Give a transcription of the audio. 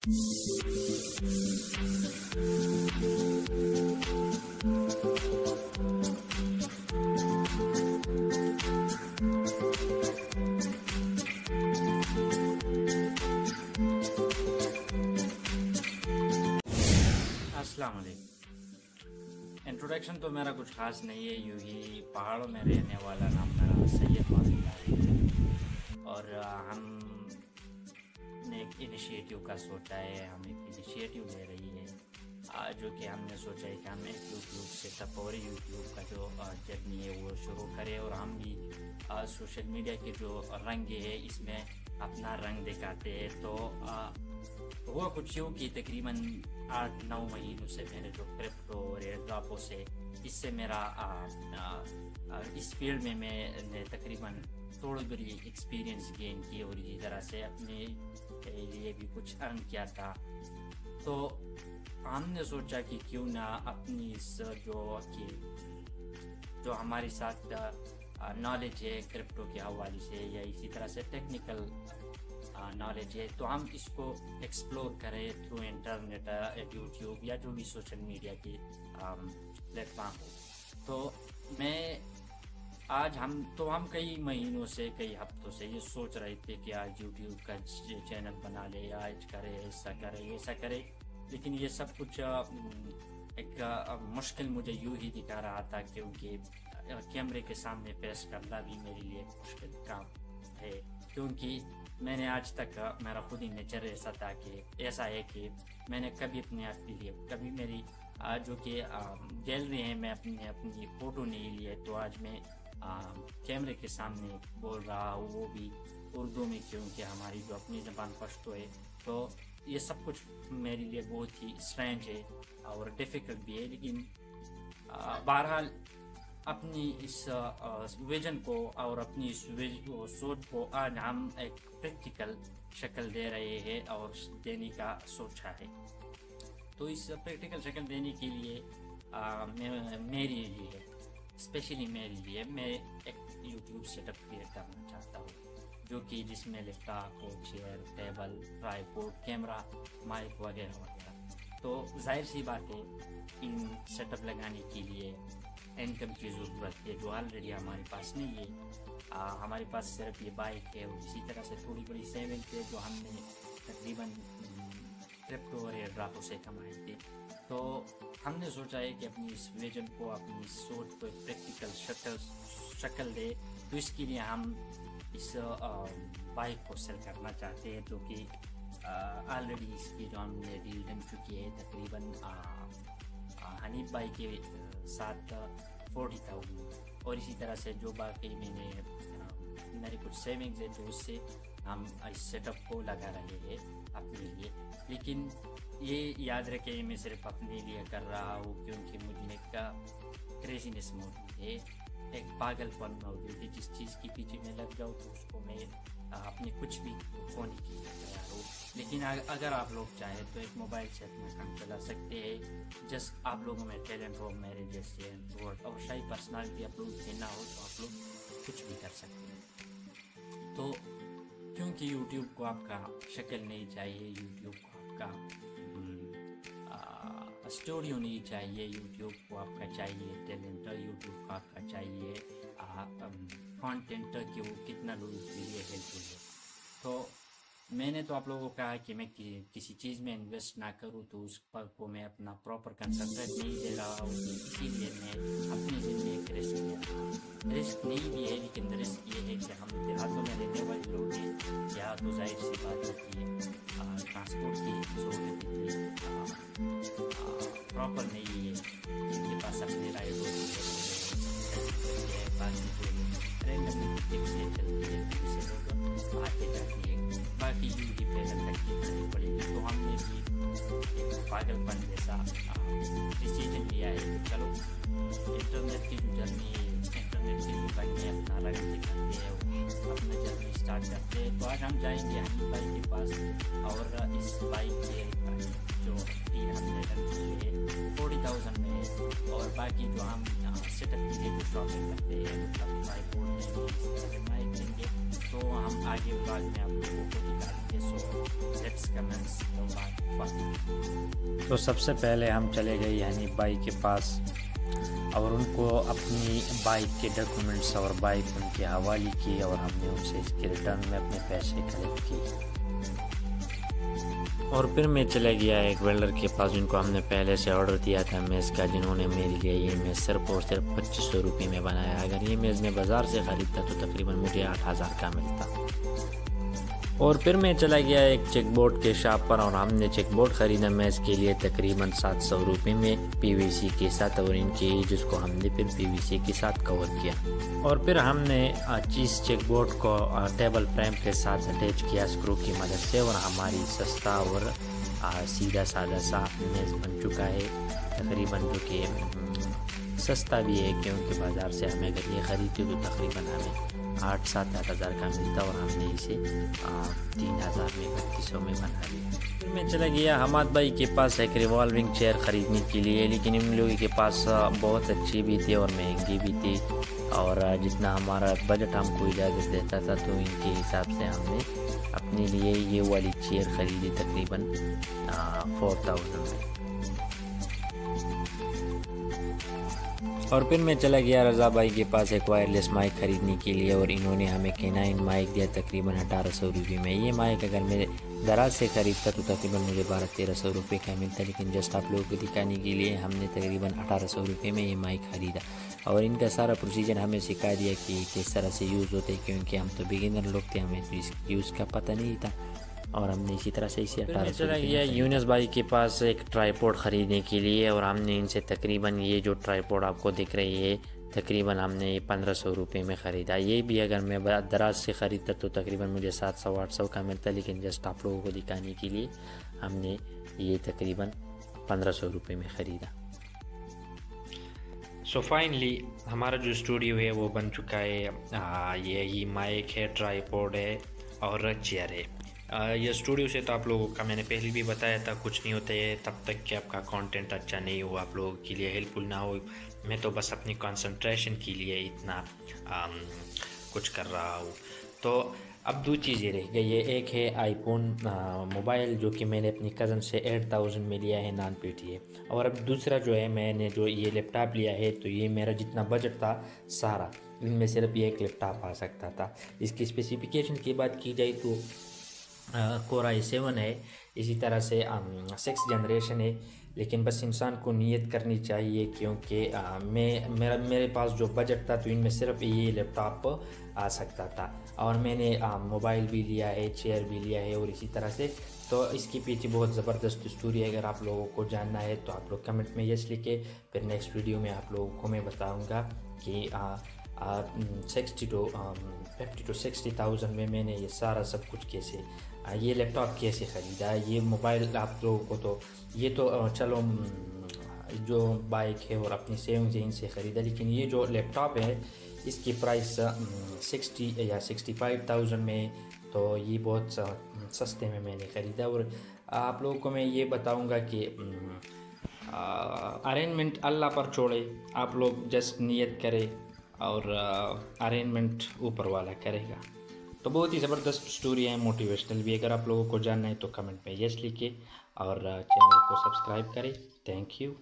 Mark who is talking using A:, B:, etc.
A: अस्सलाम वालेकुम। इंट्रोडक्शन तो मेरा कुछ ख़ास नहीं है, यूँ ही पहाड़ों में रहने वाला नाम मेरा सैयद माफिला है। और हमने एक इनिशिएटिव का सोचा है, हम एक इनिशिएटिव ले रही है जो कि हमने सोचा है कि हम एक यूट्यूब सेटअप और यूट्यूब का जो जर्नी है वो शुरू करें और हम भी सोशल मीडिया के जो रंग है इसमें अपना रंग दिखाते हैं। तो हुआ कुछ यूँ कि तकरीबन 8-9 महीनों से मैंने जो क्रिप्टो और एयरड्रॉपों से इससे मेरा इस फील्ड में मैंने तकरीबन थोड़ी बड़ी एक्सपीरियंस गेन की और इसी तरह से अपने लिए भी कुछ अर्न किया था। तो हमने सोचा कि क्यों ना अपनी इस जो हमारे साथ नॉलेज है क्रिप्टो के हवाले से या इसी तरह से टेक्निकल नॉलेज है, तो हम इसको एक्सप्लोर करें थ्रू इंटरनेट, यूट्यूब या जो भी सोशल मीडिया के प्लेटफॉर्म हो। तो हम कई महीनों से, कई हफ्तों से ये सोच रहे थे कि आज यूट्यूब का चैनल बना ले, आज करे, ऐसा करे, ऐसा करे, लेकिन ये सब कुछ एक मुश्किल मुझे यूँ ही दिखा रहा था, क्योंकि कैमरे के सामने पेश करना भी मेरे लिए मुश्किल काम है। क्योंकि मैंने आज तक मेरा खुद ही नेचर ऐसा है कि मैंने कभी अपने आप के लिए, कभी मेरी जो कि गैलरी है, मैं अपनी फ़ोटो नहीं ली है। तो आज मैं कैमरे के सामने बोल रहा हूँ, वो भी उर्दू में, क्योंकि हमारी जो अपनी ज़बान पश्तो है। तो ये सब कुछ मेरे लिए बहुत ही स्ट्रेंज है और डिफ़िकल्ट भी है, लेकिन बहरहाल अपनी इस विजन को और अपनी इस सोच को आज हम एक प्रैक्टिकल शक्ल दे रहे हैं और देने का सोचा है। तो इस प्रैक्टिकल शक्ल देने के लिए मेरे लिए, स्पेशली मेरे लिए, मैं एक यूट्यूब सेटअप क्रिएट करना चाहता हूँ, जो कि जिसमें लैपटॉप और chair, table, tripod, camera, mic वगैरह वगैरह। तो जाहिर सी बात है, इन सेटअप लगाने के लिए इनकम की ज़रूरत है, जो ऑलरेडी हमारे पास नहीं है। हमारे पास सिर्फ ये बाइक है और इसी तरह से थोड़ी बड़ी सेविंग है जो हमने तकरीबन क्रिप्टो और एयरड्रॉपों से कमाए थे। तो हमने सोचा है कि अपनी इस विजन को, अपनी सोच को एक प्रैक्टिकल शक्ल दे। तो इसके लिए हम इस बाइक को सेल करना चाहते हैं, जो कि ऑलरेडी इसकी जो हमने डील बन चुकी है तकरीबन हनीफ भाई के साथ 40,000, और इसी तरह से जो बाकी मेरी कुछ सेविंग्स है, जो उससे हम इस सेटअप को लगा रहे हैं अपने लिए। लेकिन ये याद रखें, मैं सिर्फ अपने लिए कर रहा हूँ, क्योंकि मुझे एक क्रेजीनेस मौजूद है, एक पागलपन मौजूद है। जिस चीज़ के पीछे मैं लग जाऊँ तो उसको मैं अपने कुछ भी खोने के लिए तैयार हूँ। लेकिन अगर आप लोग चाहें तो एक मोबाइल से अपना काम चला सकते हैं। जस्ट आप लोगों में टैलेंट हो, मेरे जैसे और शाही पर्सनालिटी आप लोग देना हो, तो आप लोग कुछ भी कर सकते हैं। तो क्योंकि यूट्यूब को आपका शक्ल नहीं चाहिए, यूट्यूब को आपका स्टूडियो नहीं चाहिए, यूट्यूब को आपका चाहिए टैलेंट, यूट्यूब को आपका चाहिए कंटेंट कि वो कितना लोगों के लिए हेल्पफुल है। तो मैंने तो आप लोगों को कहा कि मैं किसी चीज़ में इन्वेस्ट ना करूं, तो उस पर को मैं अपना प्रॉपर कंसंट्रेट नहीं दे रहा हूँ। इसीलिए मैं अपनी ज़िंदगी एक रिस्क नहीं भी है, लेकिन रिस्क ये है कि हम देहातों में रहने वाले लोग हैं। यहाँ तो जाहिर सी बात होती है, ट्रांसपोर्ट की सहूलियत प्रॉपर नहीं है, जिनके पास अपने राइड होती है, रैंडमली टैक्सी चलती है, उससे लोग आते जाते हैं, बाकी यूँ ही पैदल करके खानी पड़ेगी। तो हमने भी एक पागलपन जैसा डिसीजन लिया है कि चलो इंटरनेट की जो जर्नी है, इंटरनेट के जो बनने अपना रंग दिखाते हैं, अपना जर्नी स्टार्ट करते हैं। तो आज हम जाएंगे हनीफ भाई के पास और इस बाइक के जो डील हमने कर चुकी है 40,000 में है, और बाकी जो हम सेटअप के लिए जो शॉपिंग करते हैं, मतलब ट्राइपॉड लेंगे, माइक लेंगे, तो हम आगे बाद में आप लोगों को दिखा देंगे। So let's comments. तो सबसे पहले हम चले गए हनीफ भाई के पास और उनको अपनी बाइक के डॉक्यूमेंट्स और बाइक उनके हवाले की और हमने उनसे इसके रिटर्न में अपने पैसे कलेक्ट किए। और फिर मैं चला गया एक वेल्डर के पास जिनको हमने पहले से ऑर्डर दिया था मेज़ का, जिन्होंने मेरे लिए ये मेज़ सिर्फ और सिर्फ 2500 रुपये में बनाया। अगर ये मेज़ मैं बाज़ार से ख़रीदता तो तकरीबन मुझे 8000 का मिलता। और फिर मैं चला गया एक चेकबोर्ड के शॉप पर और हमने चेकबोर्ड ख़रीदा मेज़ के लिए तकरीबन 700 रुपये में पीवीसी के साथ, और इनके एजेस को हमने फिर पीवीसी के साथ कवर किया। और फिर हमने इस चेकबोर्ड को टेबल फ्रेम के साथ अटैच किया स्क्रू की मदद से, और हमारी सस्ता और सीधा सादा सा मेज़ बन चुका है तकरीबन, जो कि सस्ता भी है क्योंकि बाज़ार से हमें अगर ये ख़रीदते तो तकरीबन हमें 8-7 हज़ार का मिलता और हमने इसे 3000 में 3200 में बना लिया। फिर मैं चला गया हमाद भाई के पास एक रिवॉल्विंग चेयर ख़रीदने के लिए, लेकिन इन लोगों के पास बहुत अच्छी भी थी और महंगी भी थी, और जितना हमारा बजट हमको इजाज़त देता था तो इनके हिसाब से हमने अपने लिए ये वाली चेयर ख़रीदी तकरीबन 4000 में। और फिर मैं चला गया रज़ा भाई के पास एक वायरलेस माइक ख़रीदने के लिए, और इन्होंने हमें K9 माइक दिया तकरीबन 1800 रुपये में। ये माइक अगर मैं दराज से ख़रीदता तो तकरीबन मुझे 1200-1300 रुपये का मिलता, लेकिन जस्ट आप लोगों को दिखाने के लिए हमने तकरीबन 1800 रुपये में ये माइक ख़रीदा। और इनका सारा प्रोसीजर हमें सिखा दिया कि किस तरह से यूज़ होते हैं, क्योंकि हम तो बिगिनर लोग थे, हमें तो इस यूज़ का पता नहीं था, और हमने इसी तरह से इसे 1800 चला गया यूनुस भाई के पास एक ट्राईपोड ख़रीदने के लिए, और हमने इनसे तकरीबन ये जो ट्राईपोड आपको दिख रही है तकरीबन हमने ये 1500 रुपये में ख़रीदा। ये भी अगर मैं दराज से ख़रीदता तो तकरीबन मुझे 700-800 का मिलता, लेकिन जस्ट आप लोगों को दिखाने के लिए हमने ये तकरीबन 1500 रुपये में ख़रीदा।
B: सो फाइनली हमारा जो स्टूडियो है वो बन चुका है। ये माइक है, ट्राईपोड है और चेयर है। ये स्टूडियो से तो आप लोगों का मैंने पहले भी बताया था कुछ नहीं होता है तब तक कि आपका कंटेंट अच्छा नहीं हो, आप लोगों के लिए हेल्पफुल ना हो। मैं तो बस अपनी कंसंट्रेशन के लिए इतना कुछ कर रहा हूँ। तो अब 2 चीज़ें रह गई है। एक है आईफोन मोबाइल जो कि मैंने अपनी कज़न से 8000 में लिया है, नॉन पेटी है। और अब दूसरा जो है मैंने जो ये लैपटॉप लिया है, तो ये मेरा जितना बजट था सारा इनमें सिर्फ ये एक लैपटॉप आ सकता था। इसकी स्पेसिफिकेशन की बात की जाए तो कोर i7 है, इसी तरह से 6th जनरेशन है, लेकिन बस इंसान को नियत करनी चाहिए क्योंकि मेरे पास जो बजट था तो इनमें सिर्फ ये लैपटॉप आ सकता था। और मैंने मोबाइल भी लिया है, चेयर भी लिया है, और इसी तरह से तो इसके पीछे बहुत ज़बरदस्त स्टोरी है। अगर आप लोगों को जानना है तो आप लोग कमेंट में यस लिखे, फिर नेक्स्ट वीडियो में आप लोगों को मैं बताऊँगा कि 50 to 60,000 में मैंने ये सारा सब कुछ कैसे, ये लैपटॉप कैसे ख़रीदा है। ये मोबाइल आप लोगों को तो ये तो चलो जो बाइक है और अपनी सेविंग्स है इनसे ख़रीदा, लेकिन ये जो लैपटॉप है इसकी प्राइस 60 या 65,000 में, तो ये बहुत सस्ते में मैंने ख़रीदा। और आप लोगों को मैं ये बताऊंगा कि अरेंजमेंट अल्लाह पर छोड़े, आप लोग जस्ट नियत करें और अरेंजमेंट ऊपर वाला करेगा। तो बहुत ही ज़बरदस्त स्टोरी है, मोटिवेशनल भी। अगर आप लोगों को जानना है तो कमेंट में यस लिखिए और चैनल को सब्सक्राइब करें। Thank you.